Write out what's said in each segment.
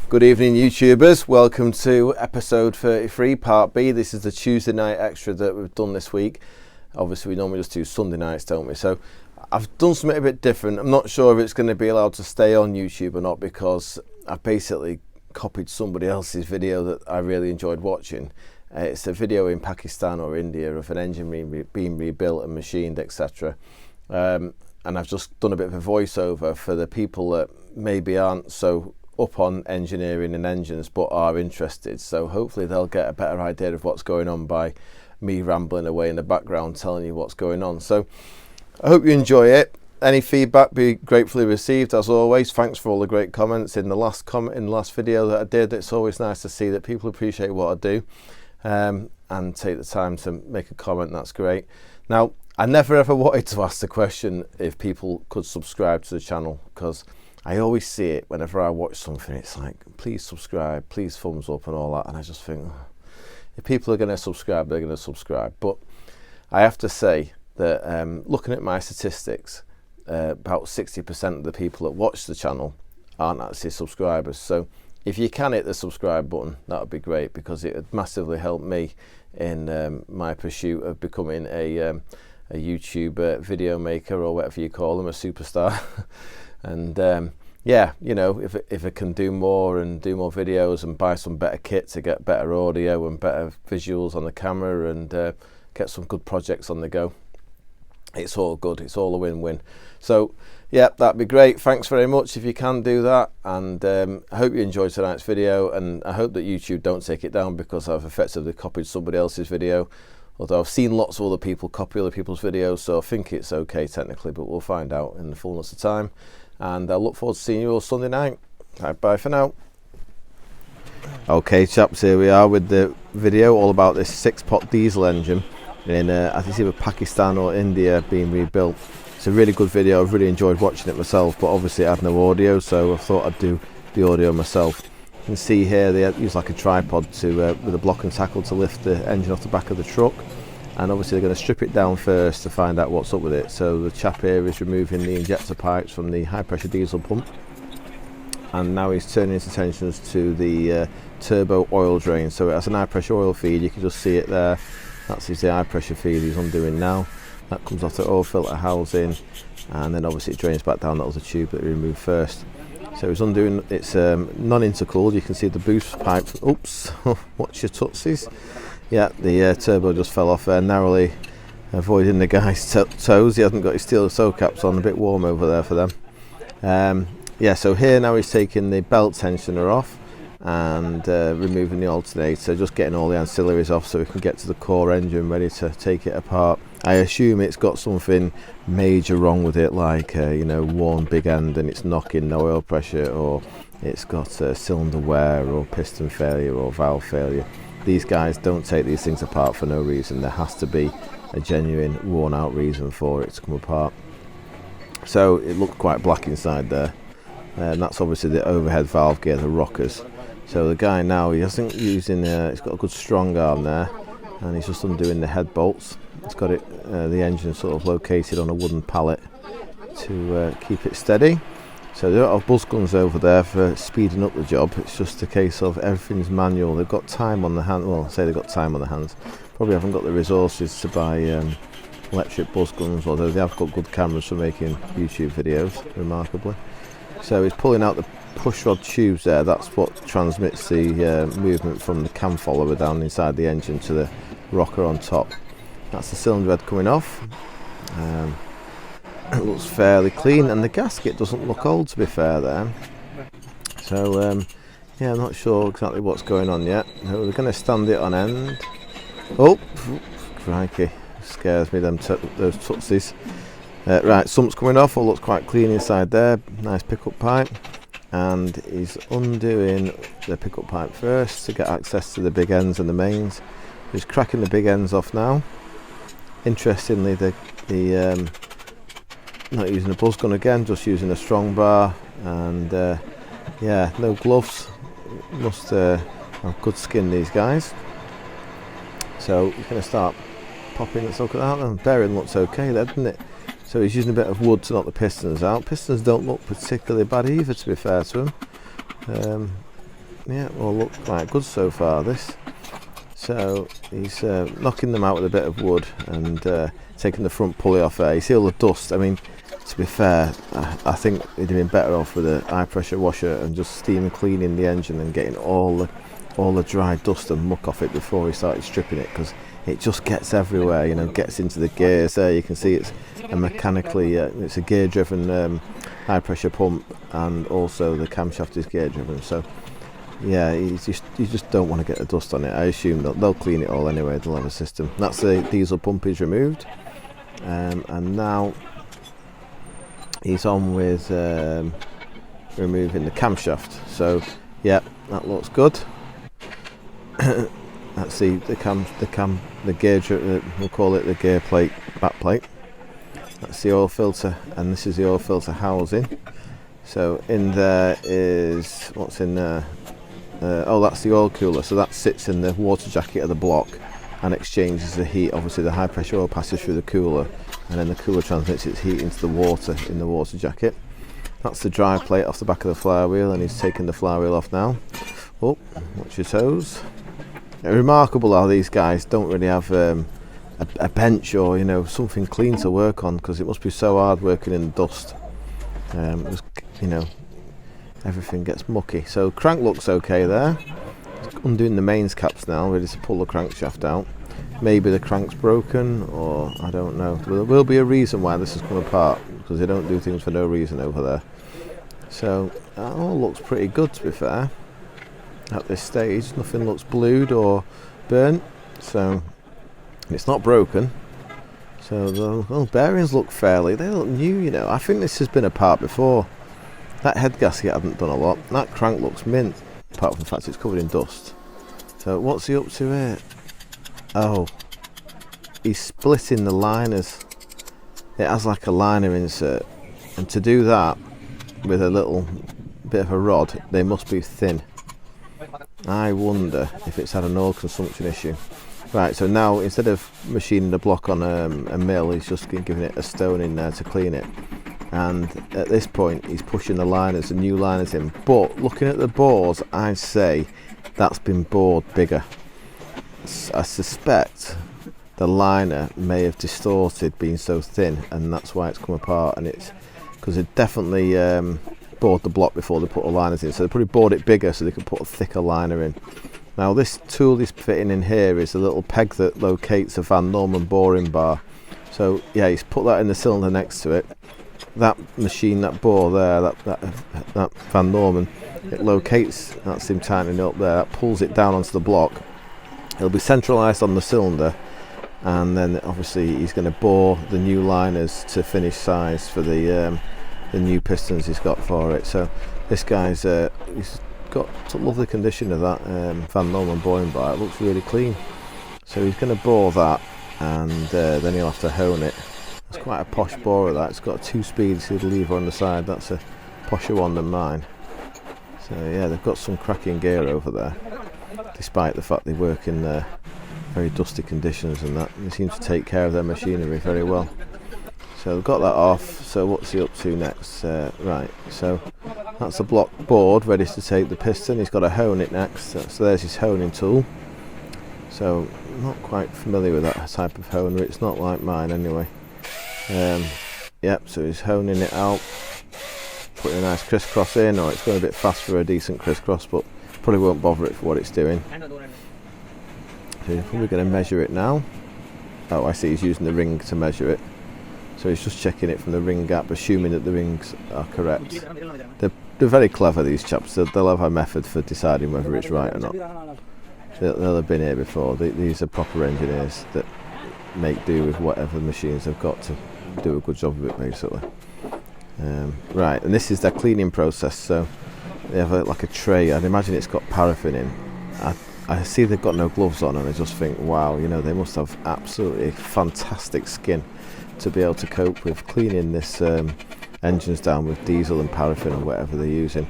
Good evening, YouTubers. Welcome to episode 33, part B. This is the Tuesday night extra that we've done this week. Obviously, we normally just do Sunday nights, don't we? So I've done something a bit different. I'm not sure if it's going to be allowed to stay on YouTube or not, because I've basically copied somebody else's video that I really enjoyed watching. It's a video in Pakistan or India of an engine being rebuilt and machined, etc. And I've just done a bit of a voiceover for the people that maybe aren't so up on engineering and engines but are interested. So hopefully they'll get a better idea of what's going on by me rambling away in the background telling you what's going on. So I hope you enjoy it. Any feedback be gratefully received as always. Thanks for all the great comments in the last video that I did. It's always nice to see that people appreciate what I do and take the time to make a comment. That's great. Now, I never ever wanted to ask the question if people could subscribe to the channel, because I always see it whenever I watch something. It's like, please subscribe, please thumbs up and all that, and I just think, oh, if people are going to subscribe, they're going to subscribe. But I have to say that looking at my statistics, about 60% of the people that watch the channel aren't actually subscribers. So if you can hit the subscribe button, that would be great, because it would massively help me in my pursuit of becoming a YouTube video maker, or whatever you call them, a superstar. And yeah, you know, if I can do more and do more videos and buy some better kit to get better audio and better visuals on the camera and get some good projects on the go, it's all good. It's all a win-win. So yeah, that'd be great. Thanks very much if you can do that. And I hope you enjoyed tonight's video, and I hope that YouTube don't take it down because I've effectively copied somebody else's video. Although I've seen lots of other people copy other people's videos, so I think it's okay technically, but we'll find out in the fullness of time. And I look forward to seeing you all Sunday night. Right, bye for now. Okay, chaps, here we are with the video all about this 6-pot diesel engine in I think it's either Pakistan or India being rebuilt. It's a really good video. I've really enjoyed watching it myself, but obviously it had no audio, so I thought I'd do the audio myself. You can see here they use like a tripod to with a block and tackle to lift the engine off the back of the truck, and obviously they're going to strip it down first to find out what's up with it. So the chap here is removing the injector pipes from the high pressure diesel pump, and now he's turning his attentions to the turbo oil drain. So it has an high pressure oil feed, you can just see it there. That's the high pressure feed he's undoing now. That comes off the oil filter housing, and then obviously it drains back down that other tube that we removed first. So he's undoing, it's non-intercooled. You can see the boost pipe. Oops, watch your tootsies. Yeah, the turbo just fell off there, narrowly avoiding the guy's toes. He hasn't got his steel toe caps on, a bit warm over there for them. Yeah, so here now he's taking the belt tensioner off and removing the alternator, just getting all the ancillaries off so we can get to the core engine ready to take it apart. I assume it's got something major wrong with it, like you know, worn big end and it's knocking no oil pressure, or it's got cylinder wear or piston failure or valve failure. These guys don't take these things apart for no reason. There has to be a genuine worn out reason for it to come apart. So it looked quite black inside there, and that's obviously the overhead valve gear, the rockers. So the guy now, he hasn't using he's got a good strong arm there, and he's just undoing the head bolts. It's got it the engine sort of located on a wooden pallet to keep it steady. So they don't have buzz guns over there for speeding up the job. It's just a case of everything's manual. They've got time on the hand. Well, I say they've got time on the hands. Probably haven't got the resources to buy electric buzz guns, although they have got good cameras for making YouTube videos, remarkably. So he's pulling out the push rod tubes there. That's what transmits the movement from the cam follower down inside the engine to the rocker on top. That's the cylinder head coming off. It looks fairly clean, and the gasket doesn't look old, to be fair there. So yeah, I'm not sure exactly what's going on yet. No, we're going to stand it on end. Oh, crikey, scares me, those tootsies. Right, sump's coming off. All looks quite clean inside there. Nice pickup pipe, and he's undoing the pickup pipe first to get access to the big ends and the mains. He's cracking the big ends off now. Interestingly, the not using a buzz gun again, just using a strong bar, and yeah, no gloves. Must have good skin, these guys. So we're going to start popping. Let's look at that. The bearing looks okay there, doesn't it? So he's using a bit of wood to knock the pistons out. Pistons don't look particularly bad either, to be fair to him. Yeah, well, looks quite good so far, this. So he's knocking them out with a bit of wood and taking the front pulley off there. You see all the dust. I mean, to be fair, I think he'd have been better off with a high pressure washer and just steam cleaning the engine and getting all the dry dust and muck off it before he started stripping it, because it just gets everywhere, you know, gets into the gears there. You can see it's a mechanically, it's a gear driven high pressure pump, and also the camshaft is gear driven. So yeah, you just don't want to get the dust on it. I assume they'll clean it all anyway, they'll have a system. That's the diesel pump is removed, and now he's on with removing the camshaft. So yeah, that looks good. That's the gear, we'll call it the gear plate, back plate. That's the oil filter, and this is the oil filter housing. So in there is, what's in there? Oh, that's the oil cooler. So that sits in the water jacket of the block and exchanges the heat. Obviously the high pressure oil passes through the cooler, and then the cooler transmits its heat into the water in the water jacket. That's the dry plate off the back of the flywheel, and he's taking the flywheel off now. Oh, watch your toes. Remarkable how these guys don't really have a bench or, you know, something clean to work on, because it must be so hard working in the dust. You know, everything gets mucky. So crank looks okay there. Undoing the mains caps now, ready to pull the crankshaft out. Maybe the crank's broken, or I don't know. There will be a reason why this has come apart, because they don't do things for no reason over there. So that all looks pretty good, to be fair. At this stage, nothing looks blued or burnt, so it's not broken. So the bearings look they look new, you know. I think this has been apart before. That head gasket hadn't done a lot. That crank looks mint, apart from the fact it's covered in dust. So what's he up to here? Oh, he's splitting the liners. It has like a liner insert, and to do that with a little bit of a rod, they must be thin. I wonder if it's had an oil consumption issue. Right, so now instead of machining the block on a mill, he's just giving it a stone in there to clean it. And at this point, he's pushing the new liners in. But looking at the bores, I'd say that's been bored bigger. I suspect the liner may have distorted, being so thin, and that's why it's come apart. And it's because it definitely bored the block before they put the liners in, so they probably bored it bigger so they could put a thicker liner in. Now this tool he's fitting in here is a little peg that locates a Van Norman boring bar. So yeah, he's put that in the cylinder next to it. That machine, that bore there, that Van Norman, it locates, that's him tightening it up there, that pulls it down onto the block. It'll be centralised on the cylinder, and then obviously he's going to bore the new liners to finish size for the new pistons he's got for it. So this guy's he's got a lovely condition of that Van Norman boring bar. It looks really clean. So he's going to bore that, and then he'll have to hone it. It's quite a posh borer, that. It's got a 2-speed lever on the side. That's a posher one than mine. So yeah, they've got some cracking gear over there, despite the fact they work in very dusty conditions and that. They seem to take care of their machinery very well. So we've got that off. So what's he up to next? Right, so that's the block board ready to take the piston. He's got to hone it next. So there's his honing tool. So I'm not quite familiar with that type of honer. It's not like mine anyway. Yep, so he's honing it out, putting a nice crisscross in, or it's going a bit fast for a decent crisscross, but probably won't bother it for what it's doing. So he's probably going to measure it now. Oh, I see, he's using the ring to measure it. So he's just checking it from the ring gap, assuming that the rings are correct. They're very clever, these chaps. They'll have a method for deciding whether it's right or not. They'll have been here before. These are proper engineers that make do with whatever machines they've got to do a good job of it, basically. Right, and this is their cleaning process. So they have like a tray. I'd imagine it's got paraffin in. I see they've got no gloves on, and I just think, wow, you know, they must have absolutely fantastic skin to be able to cope with cleaning this engines down with diesel and paraffin or whatever they're using.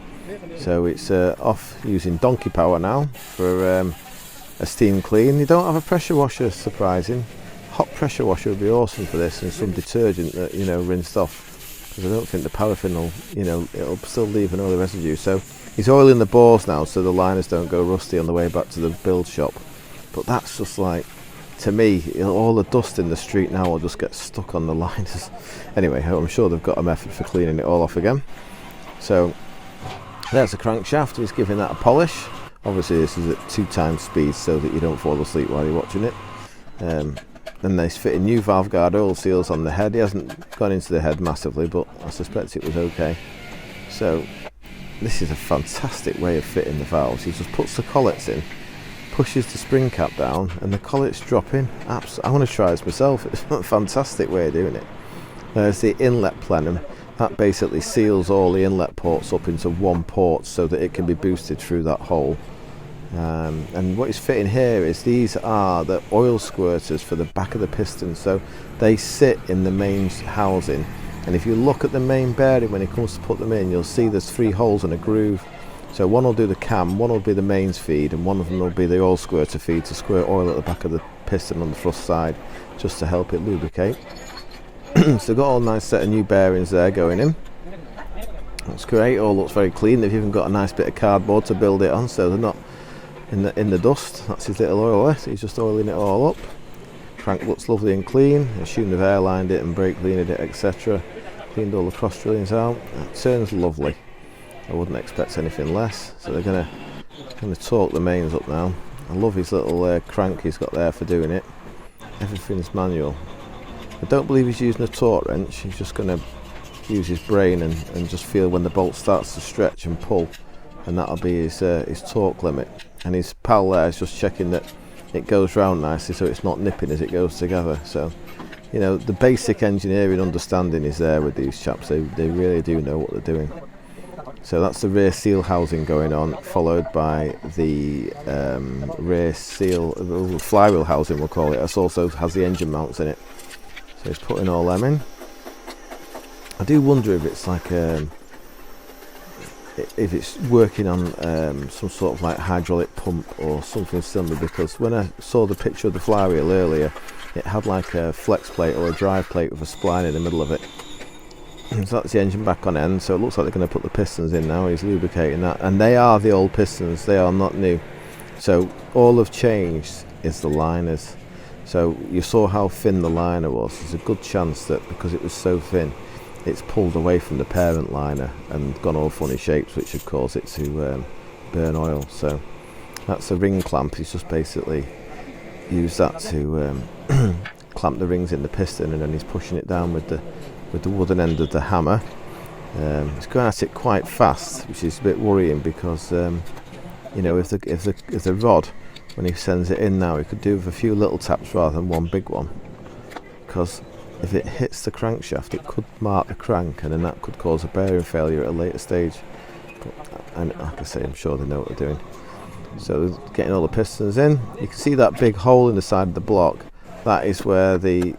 So it's off using donkey power now for a steam clean. You don't have a pressure washer, surprising. Hot pressure washer would be awesome for this, and some detergent that, you know, rinsed off, because I don't think the paraffin will, you know, it'll still leave an oily residue. So He's oiling the bores now so the liners don't go rusty on the way back to the build shop. But that's just like, to me, all the dust in the street now will just get stuck on the liners. Anyway, I'm sure they've got a method for cleaning it all off again. So there's the crankshaft. He's giving that a polish. Obviously this is at 2 times speed so that you don't fall asleep while you're watching it. Then he's fitting new valve guard oil seals on the head. He hasn't gone into the head massively, but I suspect it was okay. So this is a fantastic way of fitting the valves. He just puts the collets in, pushes the spring cap down, and the collets drop in. I want to try this myself. It's a fantastic way of doing it. There's the inlet plenum. That basically seals all the inlet ports up into one port so that it can be boosted through that hole. And what he's fitting here is these are the oil squirters for the back of the piston, so they sit in the main housing. And if you look at the main bearing when it comes to put them in, you'll see there's 3 holes and a groove. So one will do the cam, one will be the mains feed, and one of them will be the oil squirter feed to squirt oil at the back of the piston on the thrust side, just to help it lubricate. So got all nice set of new bearings there going in. That's great, all looks very clean. They've even got a nice bit of cardboard to build it on so they're not in the dust. That's his little oiler, so he's just oiling it all up. Crank looks lovely and clean. I assume they've airlined it and brake cleaned it, etc. Cleaned all the cross drillings out. It turns lovely. I wouldn't expect anything less. So they're gonna torque the mains up now. I love his little crank he's got there for doing it. Everything's manual. I don't believe he's using a torque wrench. He's just going to use his brain and just feel when the bolt starts to stretch and pull, and that'll be his torque limit. And his pal there is just checking that it goes round nicely so it's not nipping as it goes together. So, you know, the basic engineering understanding is there with these chaps. They really do know what they're doing. So that's the rear seal housing going on, followed by the rear seal, the flywheel housing we'll call it. This also has the engine mounts in it. So he's putting all them in. I do wonder if it's like if it's working on some sort of like hydraulic pump or something similar, because when I saw the picture of the flywheel earlier, it had like a flex plate or a drive plate with a spline in the middle of it. So that's the engine back on end, so it looks like they're going to put the pistons in now. He's lubricating that, and they are the old pistons, they are not new. So all have changed is the liners. So you saw how thin the liner was. There's a good chance that because it was so thin, it's pulled away from the parent liner and gone all funny shapes, which would cause it to burn oil. So that's a ring clamp. He's just basically used that to clamp the rings in the piston, and then he's pushing it down with the wooden end of the hammer. He's going at it quite fast, which is a bit worrying because you know, if the rod, when he sends it in now, he could do with a few little taps rather than one big one, because if it hits the crankshaft it could mark the crank, and then that could cause a bearing failure at a later stage. And like I say, I'm sure they know what they're doing. So getting all the pistons in, you can see that big hole in the side of the block. That is where the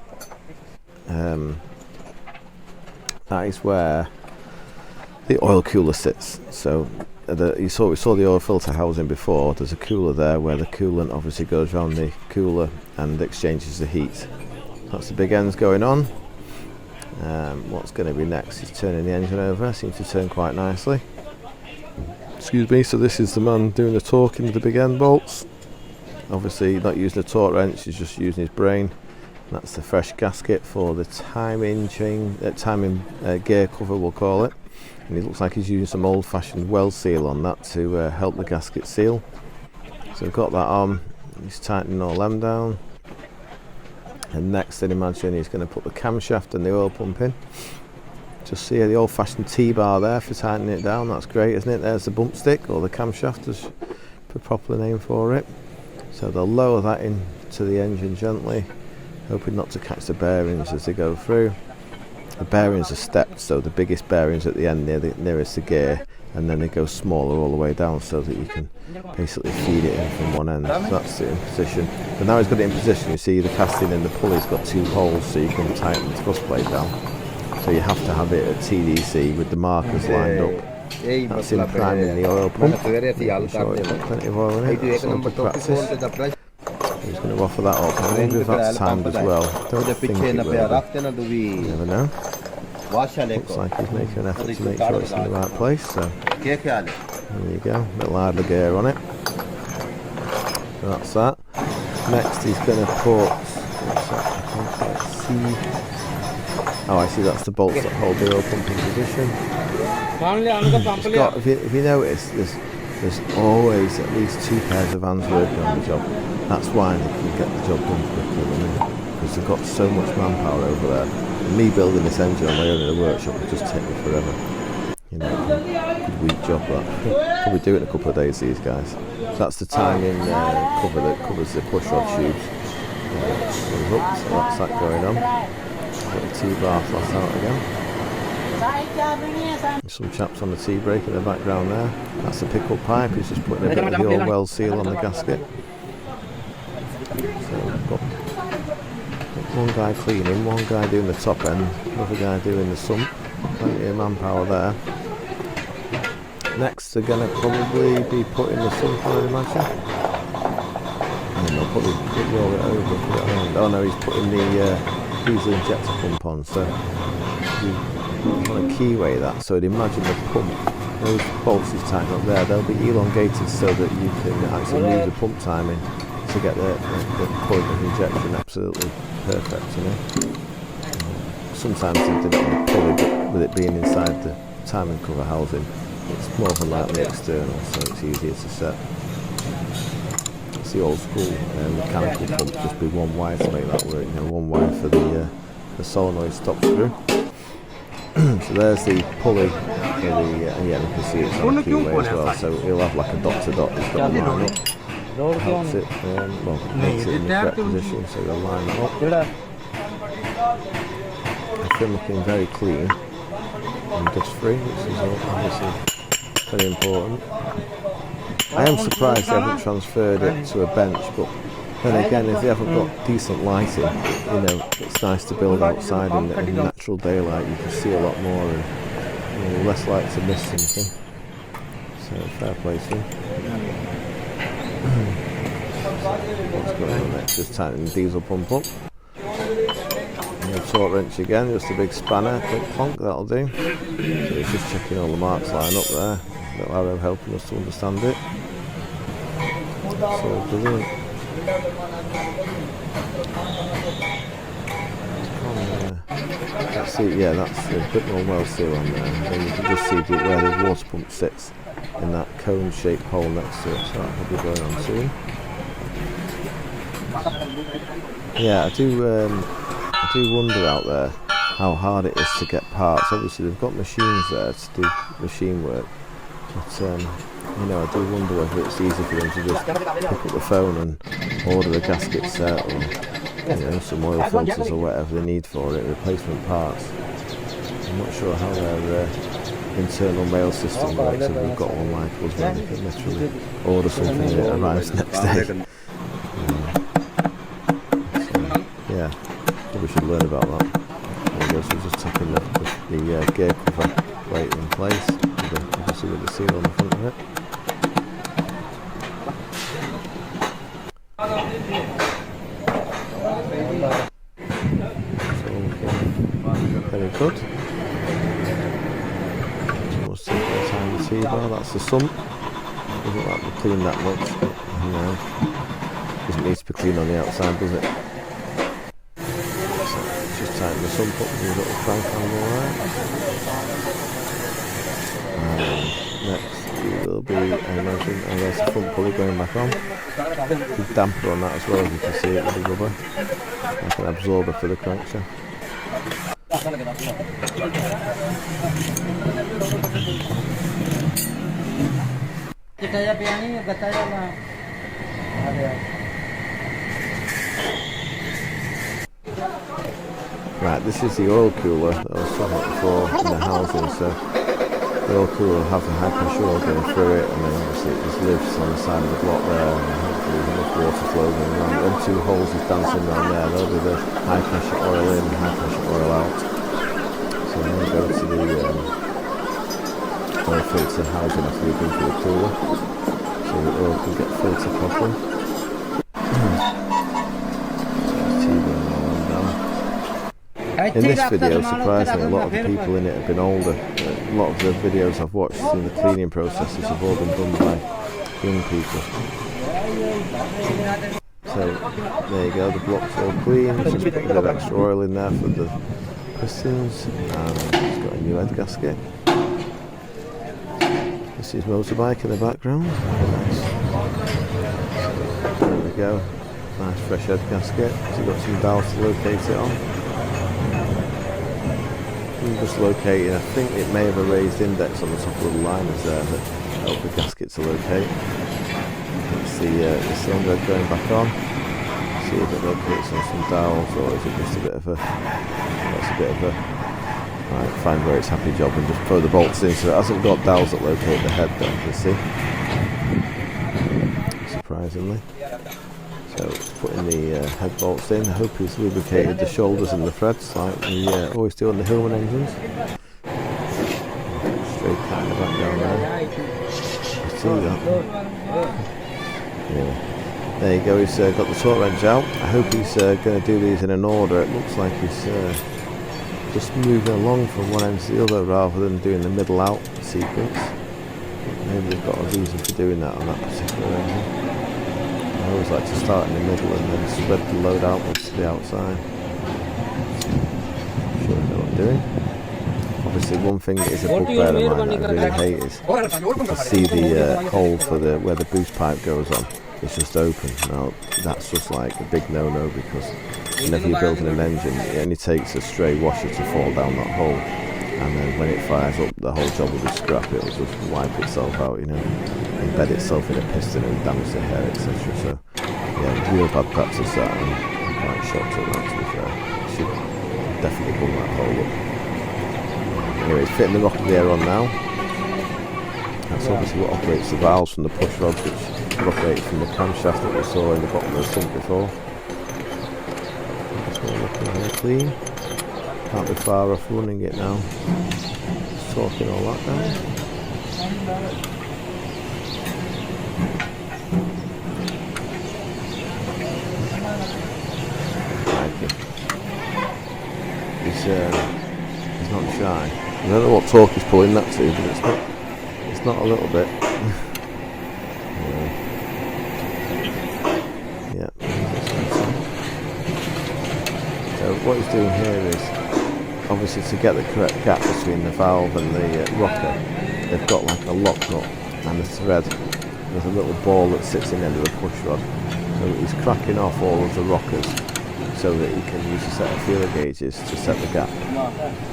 oil cooler sits. So we saw the oil filter housing before. There's a cooler there where the coolant obviously goes around the cooler and exchanges the heat. That's the big ends going on. What's going to be next is turning the engine over. Seems to turn quite nicely. Excuse me. So this is the man doing the torquing with the big end bolts. Obviously not using a torque wrench, he's just using his brain. That's the fresh gasket for the timing gear cover, we'll call it. And it looks like he's using some old-fashioned weld seal on that to help the gasket seal. So we've got that on. He's tightening all them down. And next, I'd imagine he's going to put the camshaft and the oil pump in. Just see the old-fashioned T-bar there for tightening it down. That's great, isn't it? There's the bump stick, or the camshaft, is the proper name for it. So they'll lower that into the engine gently, hoping not to catch the bearings as they go through. The bearings are stepped, so the biggest bearings at the end nearest the gear, and then they go smaller all the way down so that you can basically feed it in from one end. So that's it in position. But now he's got it in position, you see the casting and the pulley's got 2 holes, so you can tighten the thrust plate down. So you have to have it at TDC with the markers lined up. That's him priming the oil pump. Sure it's got plenty of oil in it. That's all to practice. He's going to offer that up. I wonder if that's timed as well. Don't think it will. You never know. Looks like he's making an effort to make sure it's in the right place. So There you go, little idler gear on it. So that's that. Next he's going to put, what's that? I can't quite see. Oh, I see, that's the bolts that hold the oil pump in position. It's got, if you notice, there's always at least 2 pairs of hands working on the job. That's why they can get the job done quicker, because they've got so much manpower over there. And me building this engine on my own in a workshop would just take me forever. You know, good week job that. Probably do it in a couple of days, these guys. So that's the timing cover that covers the push rod tubes. So that's that going on. Got the T-bar flat out again. Some chaps on the T-brake in the background there. That's the pickup pipe, he's just putting a bit of the oil well seal on the gasket. So we've got one guy cleaning, one guy doing the top end, another guy doing the sump. Plenty of manpower there. Next they're going to probably be putting the sump on, I'd imagine. And they'll probably roll it over, put it around. Oh no, he's putting the diesel injector pump on, so you want to keyway that. So I'd imagine the pump, those bolts he's tightening up there, they'll be elongated so that you can actually move the pump timing to get the point of injection absolutely perfect, you know. Sometimes they did it on the pulley, but with it being inside the timing cover housing, it's more than likely external, so it's easier to set. It's the old school mechanical pump, just be one wire to make that work, you know, one wire for the solenoid stop screw. So there's the pulley for the, yeah, you can see it's on a keyway as well, so it'll have like a dot to dot, it's got a line up. Helps it, well, makes it in the correct position, so you'll line it up. It's been looking very clean and dust free, which is obviously very important. I am surprised they haven't transferred it to a bench, but then again, if they haven't got decent lighting, you know, it's nice to build outside in natural daylight. You can see a lot more and, you know, less likely to miss something. So fair play to them. What's going on next? Just tightening the diesel pump up. And the torque wrench again, just a big spanner, quick plonk, that'll do. So it's just checking all the marks line up there. Little arrow helping us to understand it. So brilliant. Let's see, yeah, that's a bit more well seal on there. And you can just see where the water pump sits in that cone shaped hole next to it, so that'll be going on soon. Yeah, I do wonder out there how hard it is to get parts. Obviously they've got machines there to do machine work, but you know, I do wonder whether it's easy for them to just pick up the phone and order a gasket set or, you know, some oil filters or whatever they need for it, replacement parts. I'm not sure how their internal mail system works, if we've got one like us where they can literally order something and it arrives next day. So, yeah, probably should learn about that. There we go, so we're just taking the gear cover plate in place, you can see with the seal on the front of it. So, very good. T-bar, that's the sump. Doesn't like to be clean that much, but, you know, doesn't need to be clean on the outside, does it? So just tighten the sump up with a little crank handle there. And next we will be, I imagine, and there's the front pulley going back on. Big damper on that as well, as you can see it with the rubber. Like an absorber for the crankshaft. Right, this is the oil cooler that I was talking about before in the housing. So the oil cooler will have the high pressure oil going through it, and then obviously it just lives on the side of the block there, and hopefully there's enough water flow going around. Them two holes is dancing around there, they'll be the high pressure oil in, high pressure oil out. So I'm going to go to the oil filter housing after we've been through the cooler, so the oil can get filtered properly. In this video, surprisingly, a lot of the people in it have been older. a lot of the videos I've watched in the cleaning processes have all been done by young people. So there you go, the block's all clean. Just put a bit of extra oil in there for the pistons, and it's got a new head gasket. This is motorbike in the background. Nice. There we go. Nice fresh head gasket. So you've got some dowels to locate it on. You can just locate it. I think it may have a raised index on the top of the liners there that help the gasket to locate. Let's see the cylinder head going back on. See if it locates on some dowels, or is it just a bit of a... That's a bit of a... Right, find where it's happy job and just throw the bolts in. So it hasn't got dowels that locate the head that you can see. Surprisingly. So putting the head bolts in. I hope he's lubricated the shoulders and the threads like we always do on the Hillman engines. Straight kind of back down there. You see that? Yeah. There you go, he's got the torque wrench out. I hope he's going to do these in an order. It looks like he's just moving along from one end to the other rather than doing the middle out sequence. Maybe they've got a reason for doing that on that particular engine. I always like to start in the middle and then spread the load outwards to the outside. I'm sure I know what I'm doing. Obviously one thing that is a bugbear of mine that I really hate is to see the hole for where the boost pipe goes on. It's just open. Now that's just like a big no-no, because whenever you're building an engine it only takes a stray washer to fall down that hole, and then when it fires up the whole job will be scrap. It'll just wipe itself out, you know, embed itself in a piston and damage the hair, etc. So yeah, real bad practice that, and I'm quite shocked at that, to be fair. Should definitely pull that hole up. Anyway, it's fitting the rocket gear on now. That's obviously what operates the valves from the push rods, which operates from the camshaft that we saw in the bottom of the sump before. That's all looking very clean. Can't be far off running it now. Just torquing all that down. He's not shy. I don't know what torque he's pulling that to, but it's not a little bit. Yeah. So what he's doing here is, obviously to get the correct gap between the valve and the rocker, they've got like a lock nut and a thread. There's a little ball that sits in the end of the push rod. So he's cracking off all of the rockers so that he can use a set of feeler gauges to set the gap.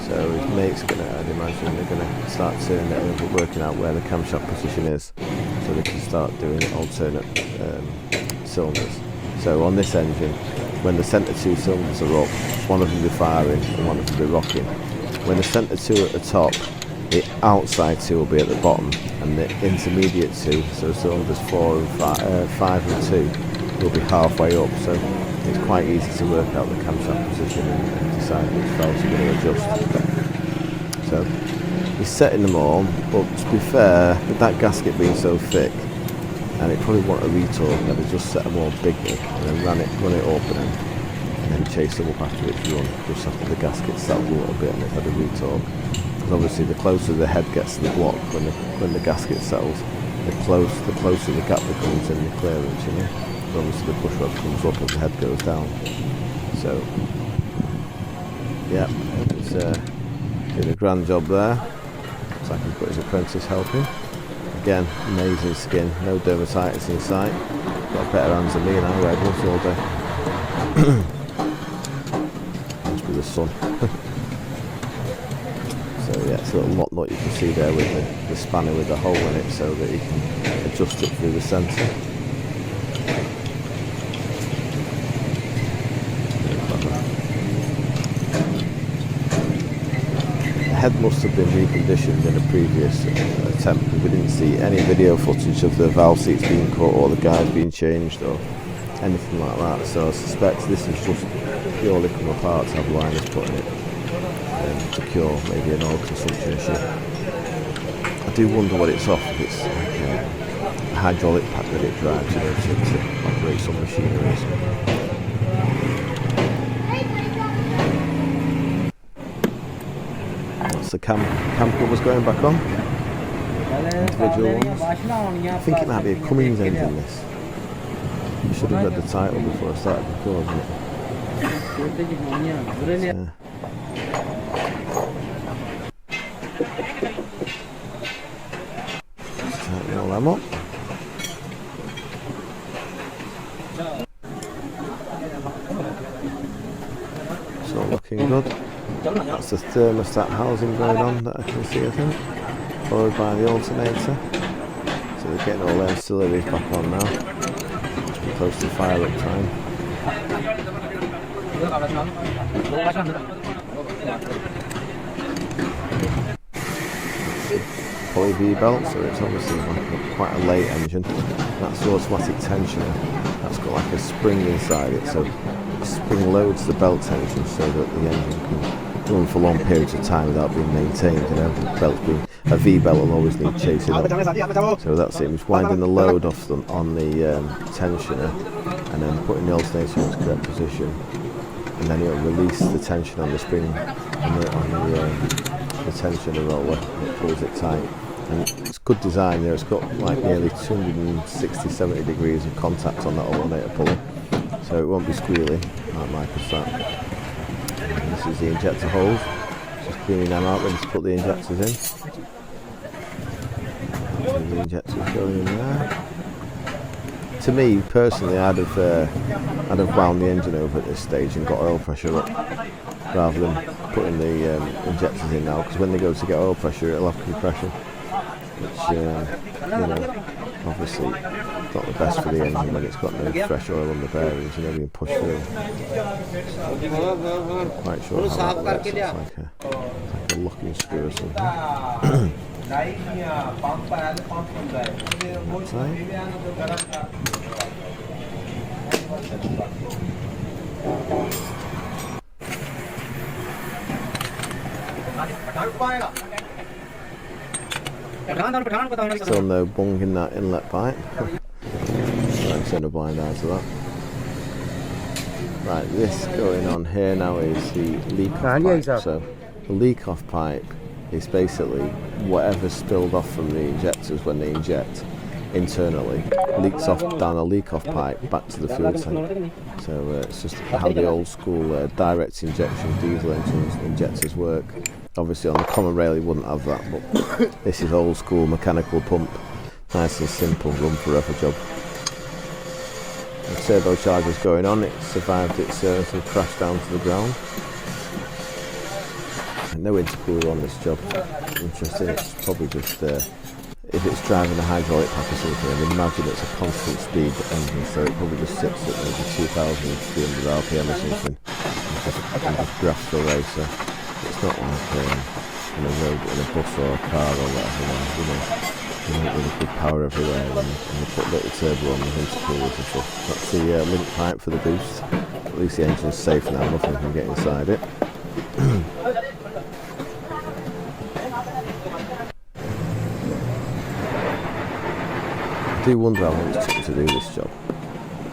So his mate's I'd imagine they're going to start turning it over, working out where the camshaft position is, so they can start doing alternate cylinders. So on this engine, when the centre two cylinders are up, one of them will be firing and one of them will be rocking. When the centre two at the top, the outside two will be at the bottom, and the intermediate two, so cylinders 4 and 5 and 2, will be halfway up. So it's quite easy to work out the camshaft position and decide which valves you're going to adjust. So he's setting them all, but to be fair, with that gasket being so thick, and it probably want a retorque, I'd have just set them all bigly and then run it open and then chase them up after it's run, just after the gasket settled a little bit and it's had a retorque. Because obviously the closer the head gets to the block, when the gasket settles, the closer the gap becomes in the clearance, you know. Obviously the push rod comes up and the head goes down. So yeah, it's doing a grand job there. Looks like he's got his apprentice helping. Again, amazing skin, no dermatitis in sight. Got better hands than me and I wear gloves all day. Must be the sun. So yeah, it's a little lock nut you can see there with the spanner with the hole in it, so that you can adjust it through the centre. The head must have been reconditioned in a previous attempt. We didn't see any video footage of the valve seats being cut or the guides being changed or anything like that, so I suspect this is just purely come apart to have liners put in it to cure maybe an oil consumption issue. I do wonder what it's off, if it's like a hydraulic pack that it drives, you know, to operate some machinery or something. the cam covers going back on. Individual ones. I think it might be a Cummins engine, this. I should have read the title before I started recording it. Tighten all them up. It's all looking good. That's the thermostat housing going on that I can see, I think. Followed by the alternator. So they're getting all their ancillaries back on now. Just be close to fire up time. Poly V-belt, so it's obviously like quite a late engine. That's the automatic tensioner. That's got like a spring inside it, so the spring loads the belt tension so that the engine can run for long periods of time without being maintained. You know, the belt's being, a V-belt will always need chasing up. So that's it. It's winding the load off them on the tensioner and then putting the alternator in its correct position, and then it'll release the tension on the spring on the tensioner roller. It pulls it tight. And it's good design there. It's got like nearly 260-70 degrees of contact on that alternator pulley, so it won't be squealing like Microsoft. And this is the injector holes. Just cleaning them out, ready to put the injectors in. So the injectors going in there. To me personally, I'd have wound the engine over at this stage and got oil pressure up, rather than putting the injectors in now, because when they go to get oil pressure, it'll have compression, which you know, obviously not the best for the engine when it's got no fresh oil on the bearings, you know, being pushed through. So, I'm not quite sure how that works. It's like a locking screw or something. Still no bung in that inlet pipe. I'll turn a blind eye to that. Right, this going on here now is the leak-off pipe. So the leak-off pipe is basically whatever spilled off from the injectors when they inject internally leaks off down a leak-off pipe back to the fuel tank. So it's just how the old school direct injection diesel engines injectors work. Obviously on the common rail you wouldn't have that, but this is old school mechanical pump. Nice and simple, run forever job. The turbocharger's going on, it survived its sort of crash down to the ground. And no intercooler on this job. Interesting, it's probably just if it's driving a hydraulic pack or something, I'd imagine it's a constant speed engine, so it probably just sits at maybe 2,300 RPM or something. It's just grasps the racer. It's not like in a road in a bus or a car or whatever, you know. You don't really good power everywhere, and you put a little turbo on the intercoolers and stuff. That's the link pipe for the boost. At least the engine's safe now, nothing can get inside it. I do wonder how long it's took to do this job.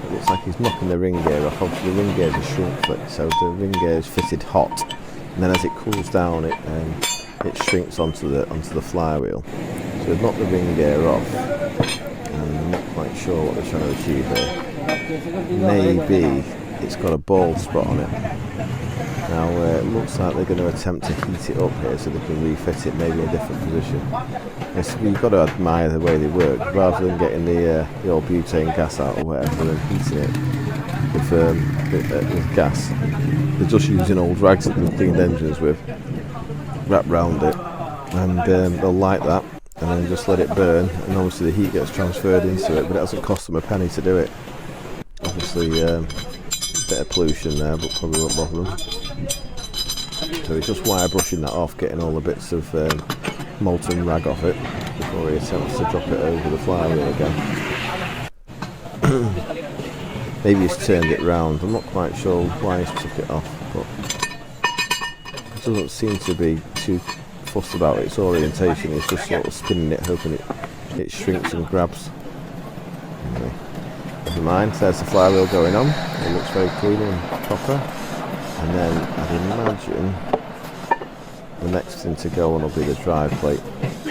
It looks like he's knocking the ring gear off. Obviously the ring gears are shrunk flick, so the ring gear is fitted hot, and then as it cools down it shrinks onto the flywheel. So they've knocked the ring gear off, and I'm not quite sure what they're trying to achieve here. Maybe it's got a bald spot on it. Now it looks like they're going to attempt to heat it up here so they can refit it maybe in a different position. You've got to admire the way they work. Rather than getting the old butane gas out or whatever and heating it with gas, they're just using old rags that they've cleaned engines with, wrap round it, and they'll light that and then just let it burn, and obviously the heat gets transferred into it, but it hasn't cost them a penny to do it. Obviously a bit of pollution there, but probably won't bother them. So he's just wire brushing that off, getting all the bits of molten rag off it before he attempts to drop it over the flywheel again. Maybe he's turned it round, I'm not quite sure why he's took it off, but it doesn't seem to be too fussed about its orientation. He's just sort of spinning it, hoping it shrinks and grabs. Anyway, never mind, there's the flywheel going on. It looks very clean and proper. And then I'd imagine the next thing to go on will be the drive plate. So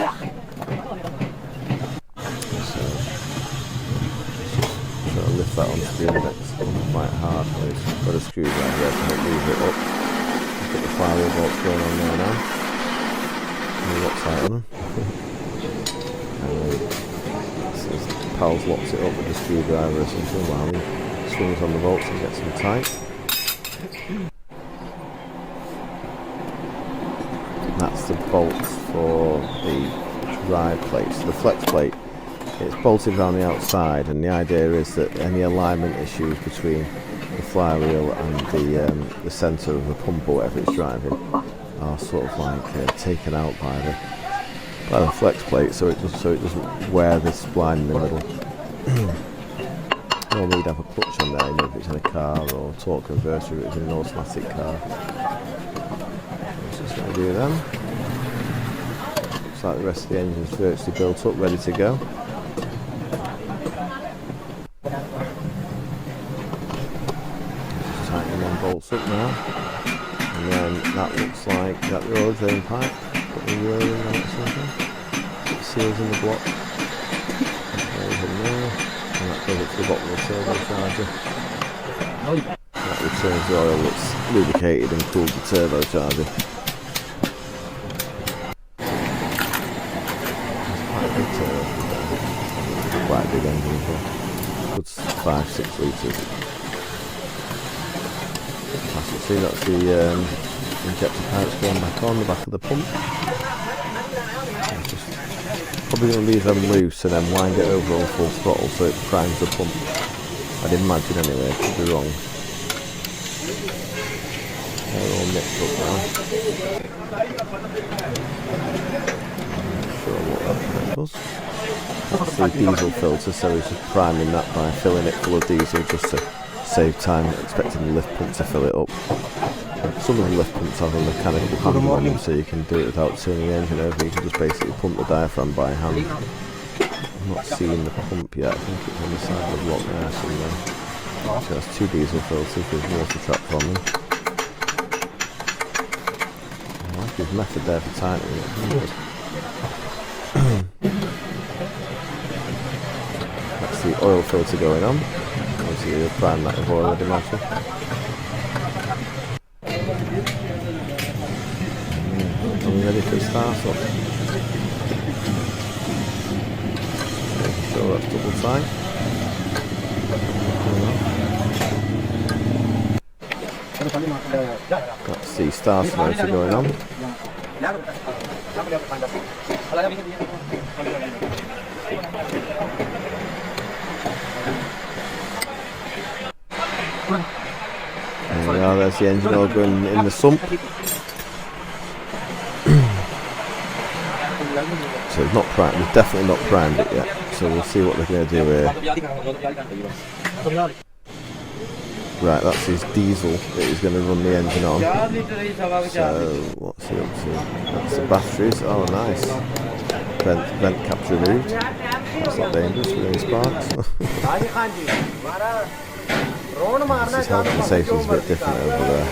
try to lift that onto the index quite hard. I've got a screwdriver there to help move it up. I've got the flywheel bolts going on there now. And locks out on them. And Pal's locks it up with a screwdriver or something while he swings on the bolts and gets them tight. That's the bolts for the drive plate. So the flex plate, it's bolted around the outside, and the idea is that any alignment issues between the flywheel and the centre of the pump or whatever it's driving are sort of like taken out by the flex plate, so it doesn't wear this spline in the middle. Normally you'd have a clutch on there, you know, if it's in a car, or torque converter if it's in an automatic car. Just going to do them. Looks like the rest of the engine's virtually built up, ready to go. Just tightening them bolts up now. And then that looks like that the oil drain pipe. Got the oil in there or something. Put the seals in the block. There's in there. And that goes up to the bottom of the turbocharger. That returns the oil that's lubricated and cooled the turbocharger. Quite a big engine as well. Good 5-6 litres. As you can see, that's the injector pipes going back on the back of the pump. Probably going to leave them loose and then wind it over on full throttle so it primes the pump. I'd imagine anyway, I could be wrong. They're all mixed up now. Not sure what that does. That's the diesel filter, so he's just priming that by filling it full of diesel just to save time, expecting the lift pump to fill it up. Some of the lift pumps have a mechanical handle on them, so you can do it without turning the engine over. You can just basically pump the diaphragm by hand. I'm not seeing the pump yet, I think it's on the side of the block there somewhere. So that's 2 diesel filters with water traps on them. I like his method there for tightening it. That's the oil filter going on. Obviously you'll prime that with oil, I'd imagine. Are we ready for the start up? Making sure that's double tight. That's the starter motor going on. There we are, there's the engine oil going in the sump. So it's not primed, we've definitely not primed it yet, so we'll see what they're going to do here. Right, that's his diesel that he's going to run the engine on. So, what's he up to? That's the batteries, oh nice. Vent caps removed. That's not dangerous with any sparks. This health and safety is a bit different over there.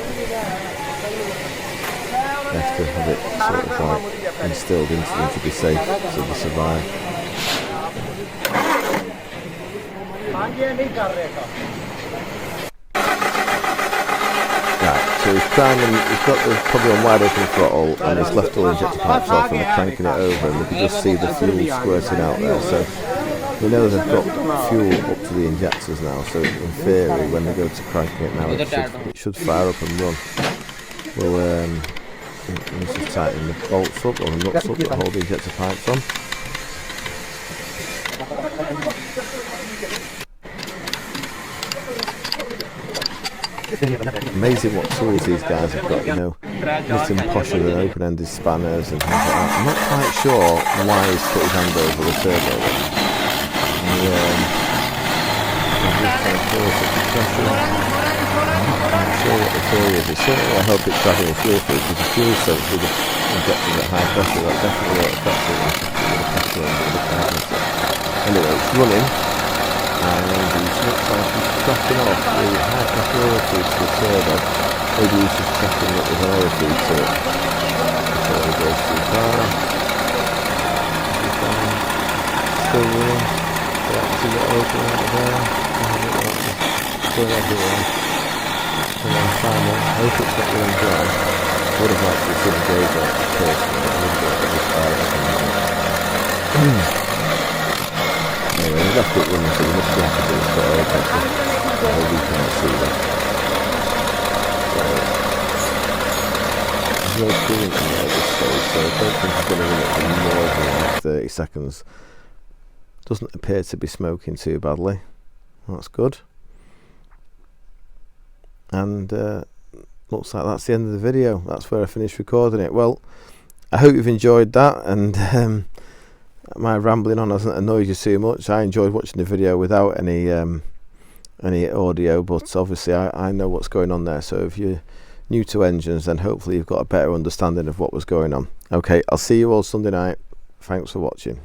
You have to have it sort of like instilled into them to be safe, so they survive. Right, so he's priming, he's got the probably on wide open throttle and he's left all the injector pipes off and they're cranking it over, and we can just see the fuel squirting out there. So we know they've got fuel up to the injectors now, so in theory when they go to cranking it now it should fire up and run. We'll just tighten the bolts up, or the nuts up that hold the injector pipes on. Amazing what tools these guys have got, you know, nothing posher than open-ended spanners and things like that. I'm not quite sure why he's put his hand over the turbo. I'm not sure what the theory is. It's certainly I hope it's dragging the fuel through, because the fuel soaks through the injectors at high pressure. That definitely won't affect it with the pressure and the pressure. Anyway, it's running, and it looks like he's cracking off the high pressure oil through to the turbo. Maybe he's just checking that there's an oil feed to it before he goes too far. Still running. See what open out of there. Going everywhere. And then finally, I hope it's not running dry. I would have liked to see the gauge out personally. I wouldn't get this far. Anyway, we've left it running, so we must be happy to it's got oil pressure. I hope we can't see that. So, there's no coolant in there at this stage, so I don't think it's going to run it for more than like 30 seconds. Doesn't appear to be smoking too badly. That's good. And looks like that's the end of the video. That's where I finished recording it. Well, I hope you've enjoyed that, and my rambling on hasn't annoyed you too much. I enjoyed watching the video without any audio, but obviously I know what's going on there. So if you're new to engines, then hopefully you've got a better understanding of what was going on. Okay, I'll see you all Sunday night. Thanks for watching.